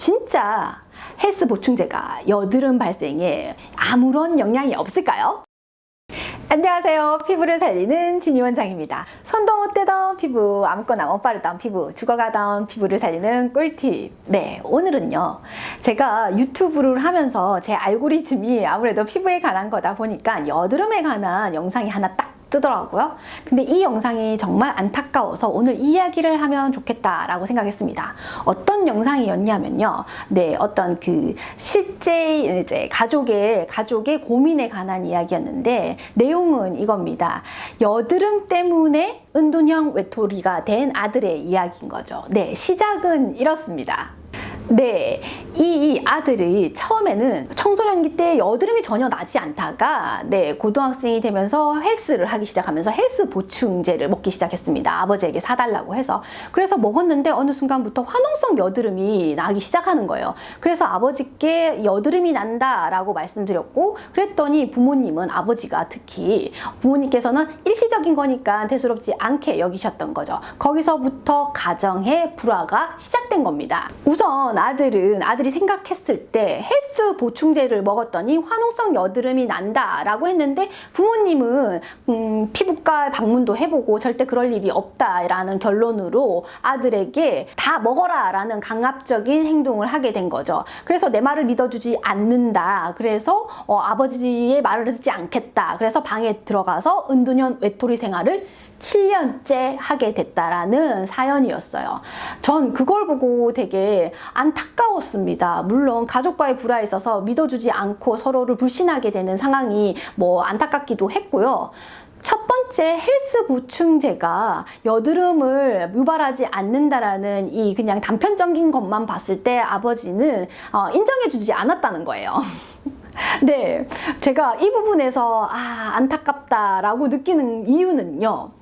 진짜 헬스 보충제가 여드름 발생에 아무런 영향이 없을까요? 안녕하세요. 피부를 살리는 진희 원장입니다. 손도 못 대던 피부, 아무거나 못 바르던 피부, 죽어가던 피부를 살리는 꿀팁. 네, 오늘은요. 제가 유튜브를 하면서 제 알고리즘이 아무래도 피부에 관한 거다 보니까 여드름에 관한 영상이 하나 딱 뜨더라고요. 근데 이 영상이 정말 안타까워서 오늘 이야기를 하면 좋겠다라고 생각했습니다. 어떤 영상이었냐면요. 네, 어떤 그 실제 이제 가족의 고민에 관한 이야기였는데 내용은 이겁니다. 여드름 때문에 은둔형 외톨이가 된 아들의 이야기인 거죠. 네, 시작은 이렇습니다. 네, 이 아들이 처음에는 청소년기 때 여드름이 전혀 나지 않다가 고등학생이 되면서 헬스를 하기 시작하면서 헬스 보충제를 먹기 시작했습니다. 아버지에게 사달라고 해서. 그래서 먹었는데 어느 순간부터 화농성 여드름이 나기 시작하는 거예요. 그래서 아버지께 여드름이 난다라고 말씀드렸고, 그랬더니 부모님은, 아버지가 특히 부모님께서는 일시적인 거니까 대수롭지 않게 여기셨던 거죠. 거기서부터 가정의 불화가 시작된 겁니다. 우선 아들이 생각했을 때 헬스 보충제를 먹었더니 화농성 여드름이 난다라고 했는데 부모님은 피부과 방문도 해보고 절대 그럴 일이 없다라는 결론으로 아들에게 다 먹어라 라는 강압적인 행동을 하게 된 거죠. 그래서 내 말을 믿어주지 않는다. 그래서 아버지의 말을 듣지 않겠다. 그래서 방에 들어가서 은둔형 외톨이 생활을 7년째 하게 됐다라는 사연이었어요. 전 그걸 보고 되게 안타까웠습니다. 물론 가족과의 불화에 있어서 믿어주지 않고 서로를 불신하게 되는 상황이 안타깝기도 했고요. 첫 번째, 헬스 보충제가 여드름을 유발하지 않는다라는 이 그냥 단편적인 것만 봤을 때 아버지는 인정해주지 않았다는 거예요. 네, 제가 이 부분에서 안타깝다라고 느끼는 이유는요.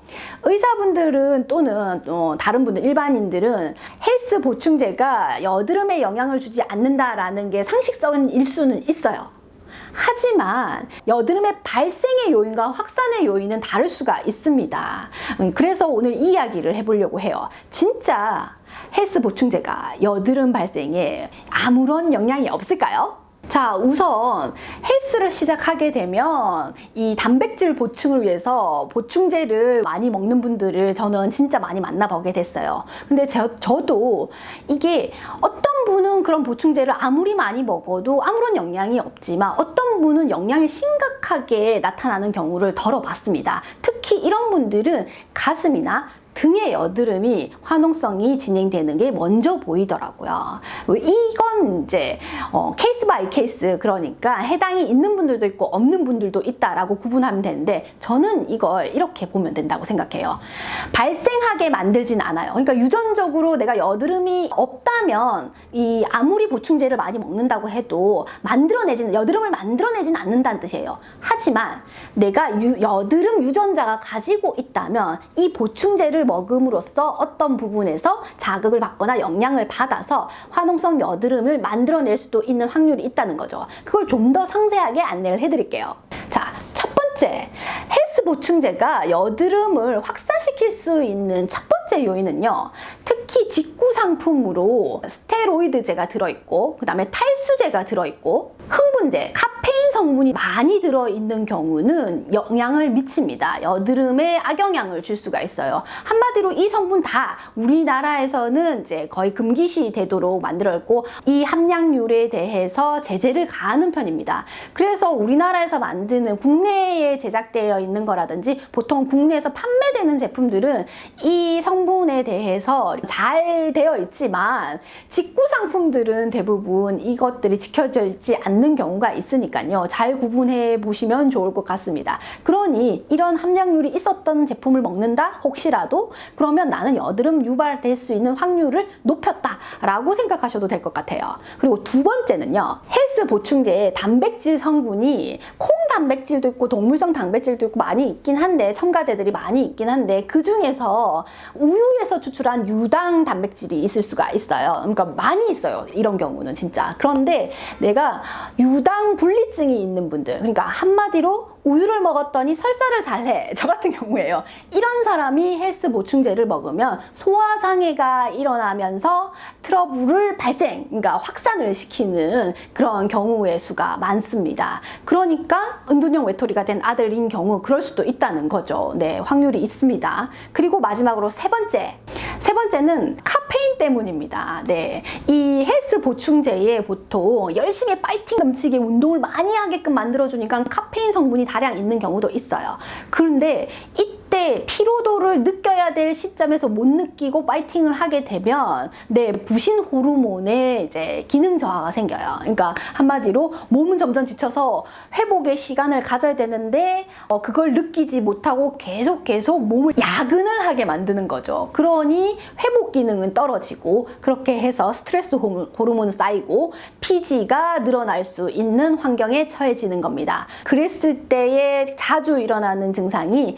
의사분들은 또는 다른 분들, 일반인들은 헬스 보충제가 여드름에 영향을 주지 않는다라는 게 상식적인 수는 있어요. 하지만 여드름의 발생의 요인과 확산의 요인은 다를 수가 있습니다. 그래서 오늘 이 이야기를 해보려고 해요. 진짜 헬스 보충제가 여드름 발생에 아무런 영향이 없을까요? 자, 우선 헬스를 시작하게 되면 이 단백질 보충을 위해서 보충제를 많이 먹는 분들을 저는 진짜 많이 만나보게 됐어요. 근데 저도 이게 어떤 분은 그런 보충제를 아무리 많이 먹어도 아무런 영향이 없지만 어떤 분은 영향이 심각하게 나타나는 경우를 덜어봤습니다. 특히 이런 분들은 가슴이나 등의 여드름이 화농성이 진행되는 게 먼저 보이더라고요. 이건 이제 케이스 바이 케이스, 그러니까 해당이 있는 분들도 있고 없는 분들도 있다라고 구분하면 되는데 저는 이걸 이렇게 보면 된다고 생각해요. 발생하게 만들진 않아요. 그러니까 유전적으로 내가 여드름이 없다면 이 아무리 보충제를 많이 먹는다고 해도 여드름을 만들어내지는 않는다는 뜻이에요. 하지만 내가 여드름 유전자가 가지고 있다면 이 보충제를 먹음으로써 어떤 부분에서 자극을 받거나 영향을 받아서 화농성 여드름을 만들어낼 수도 있는 확률이 있다는 거죠. 그걸 좀 더 상세하게 안내를 해드릴게요. 자, 첫 번째, 헬스 보충제가 여드름을 확산시킬 수 있는 첫 번째 요인은요. 특히 직구 상품으로 스테로이드제가 들어있고, 그 다음에 탈수제가 들어있고, 흥분제, 카페인 성분이 많이 들어있는 경우는 영향을 미칩니다. 여드름에 악영향을 줄 수가 있어요. 한마디로 이 성분 다 우리나라에서는 이제 거의 금기시 되도록 만들어 있고, 이 함량률에 대해서 제재를 가하는 편입니다. 그래서 우리나라에서 만드는 국내에 제작되어 있는 거라든지 보통 국내에서 판매되는 제품들은 이 성분에 대해서 잘 되어 있지만 직구 상품들은 대부분 이것들이 지켜져 있지 않는 경우가 있으니까요. 잘 구분해 보시면 좋을 것 같습니다. 그러니 이런 함량률이 있었던 제품을 먹는다? 혹시라도? 그러면 나는 여드름 유발될 수 있는 확률을 높였다라고 생각하셔도 될 것 같아요. 그리고 두 번째는요. 헬스 보충제에 단백질 성분이 콩 단백질도 있고 동물성 단백질도 있고 많이 있긴 한데, 첨가제들이 많이 있긴 한데 그 중에서 우유에서 추출한 유당 단백질이 있을 수가 있어요. 그러니까 많이 있어요. 이런 경우는 진짜. 그런데 내가 유당 분리증이 있는 분들, 그러니까 한마디로 우유를 먹었더니 설사를 잘해. 저 같은 경우에요. 이런 사람이 헬스 보충제를 먹으면 소화장애가 일어나면서 트러블을 그러니까 확산을 시키는 그런 경우의 수가 많습니다. 그러니까 은둔형 외톨이가 된 아들인 경우 그럴 수도 있다는 거죠. 네, 확률이 있습니다. 그리고 마지막으로 세 번째는 카페인 때문입니다. 네, 이 헬스 보충제에 보통 열심히 파이팅 넘치게 운동을 많이 하게끔 만들어주니까 카페인 성분이 다량 있는 경우도 있어요. 그런데 이때 피로도를 느껴야 될 시점에서 못 느끼고 파이팅을 하게 되면 부신 호르몬의 이제 기능 저하가 생겨요. 그러니까 한마디로 몸은 점점 지쳐서 회복의 시간을 가져야 되는데 그걸 느끼지 못하고 계속 몸을 야근을 하게 만드는 거죠. 그러니 회복 기능은 떨어지고 그렇게 해서 스트레스 호르몬 쌓이고 피지가 늘어날 수 있는 환경에 처해지는 겁니다. 그랬을 때에 자주 일어나는 증상이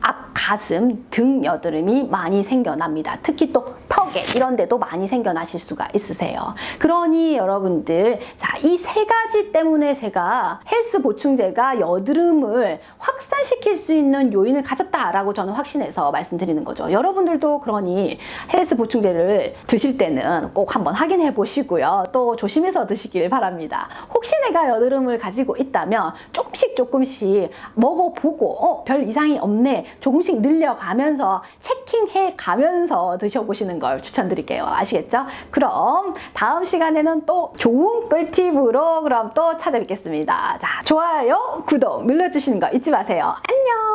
앞 가슴, 등 여드름이 많이 생겨납니다. 특히 또 턱에 이런 데도 많이 생겨나실 수가 있으세요. 그러니 여러분들, 자, 이 세 가지 때문에 제가 헬스 보충제가 여드름을 확산시킬 수 있는 요인을 가졌다라고 저는 확신해서 말씀드리는 거죠. 여러분들도 그러니 헬스 보충제를 드실 때는 꼭 한번 확인해 보시고요. 또 조심해서 드시길 바랍니다. 혹시 내가 여드름을 가지고 있다면 조금씩 먹어보고 별 이상이 없네, 조금씩 늘려가면서 체킹해 가면서 드셔보시는 걸 추천드릴게요. 아시겠죠? 그럼 다음 시간에는 또 좋은 꿀팁으로 그럼 또 찾아뵙겠습니다. 자, 좋아요, 구독 눌러주시는 거 잊지 마세요. 안녕!